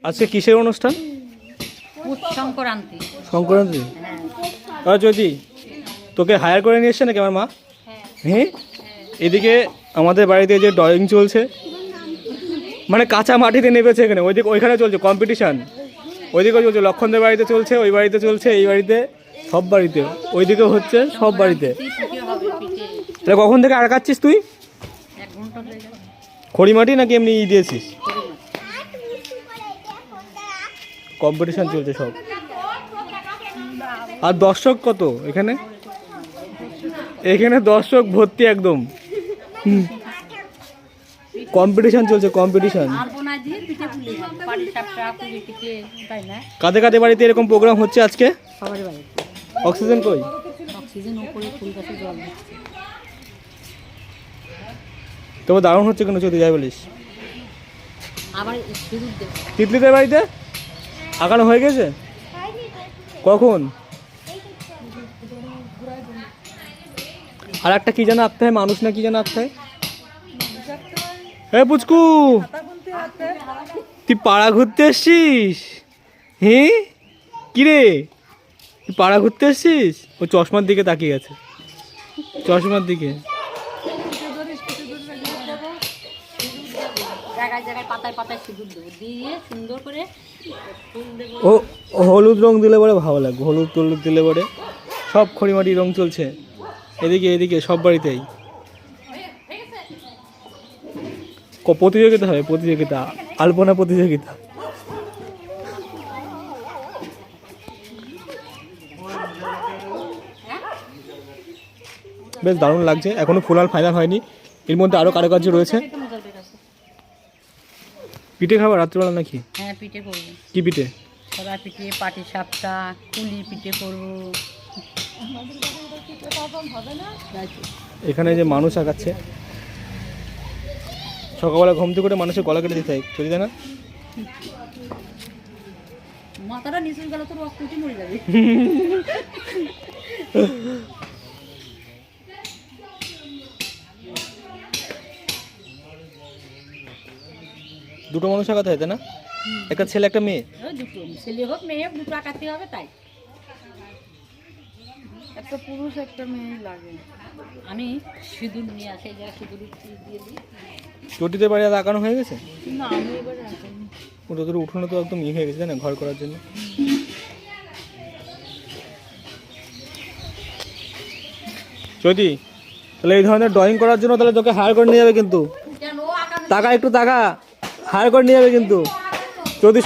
আজকে কিসের অনুষ্ঠান? সংক্রান্তি। সংক্রান্তি? যদি তোকে হায়ার করে নিয়ে এসছে নাকি আমার মা? হ্যাঁ। এদিকে আমাদের বাড়িতে যে ড্রয়িং চলছে, মানে কাঁচা মাটিতে নেমেছে এখানে, ওইখানে চলছে কম্পিটিশান। ওইদিকেও চলছে, লক্ষণদের বাড়িতে চলছে, ওই বাড়িতে চলছে, এই বাড়িতে, সব বাড়িতে, ওইদিকেও হচ্ছে, সব বাড়িতে। তাহলে কখন থেকে আঁকাচ্ছিস তুই? খড়ি মাটি নাকি এমনি দিয়েছিস? কম্পিটিশান চলছে সব। আর দর্শক কত এখানে? এখানে দর্শক ভর্তি একদম। কম্পিটিশান চলছে, কম্পিটিশান। কাদের কাদের বাড়িতে এরকম প্রোগ্রাম হচ্ছে আজকে? অক্সিজেন কই? তবে দারুণ হচ্ছে কেন, যদি যাই বলিস। তিতলিদের বাড়িতে আঁকানো হয়ে গেছে? কখন? আর একটা কি যেন আঁকতে হয়, মানুষ না কি যেন আঁকতে হয়? হ্যাঁ পুচকু, তুই পাড়া ঘুরতে এসছিস? হ্যাঁ কিরে, তুই পাড়া ঘুরতে এসছিস? ও চশমার দিকে তাকিয়ে আছে, চশমার দিকে। ও হলুদ রং দিলে পরে ভালো লাগবে, হলুদ টলুদ দিলে পরে। সব খড়িমাটি রং চলছে এদিকে এদিকে সব বাড়িতেই। প্রতিযোগিতা হবে, প্রতিযোগিতা, আলপনা প্রতিযোগিতা। বেশ দারুণ লাগছে। এখনো ফুল ফাইনাল হয়নি, এর মধ্যে আরো কারুকার্য রয়েছে। পিঠে খাবার রাত্রিবেলা নাকি? হ্যাঁ পিঠে করবো। কি পিঠে? কলা পিঠে, পাটি সাপটা, কুলি পিঠে করবো। এখানে যে মানুষ আঁকাচ্ছে, সকালবেলা ঘুম থেকে করে মানুষের গলা কেটে দিতে হয়, চলে যায় না? মাথাটা নিচে গেল তো রক্ত উঠে মরে যাবে। দুটো মানুষ আঁকাতে হয় তাই না? একটা ছেলে একটা মেয়ে? দুটো ছেলে হোক মেয়ে হোক, দুটো আঁকাতে হবে। তাই একটা পুরুষ একটা মেয়ে লাগে। আমি সিঁদুর নিয়ে আসি, জায়গায় সিঁদুর দিয়ে দিই। চটিতে বাড়ি আঁকানো হয়ে গেছে? না আমি এবারে আঁকিনি। ওটা তোর উঠোনে তো একদম হয়ে গেছে না, ঘর করার জন্য। যদি তাহলে এই ধরনের ড্রয়িং করার জন্য তাহলে তোকে হায়ার করে নিয়ে যাবে কিন্তু। টাকা একটু টাকা হায়ার করে নিয়ে যাবে কিন্তু যদি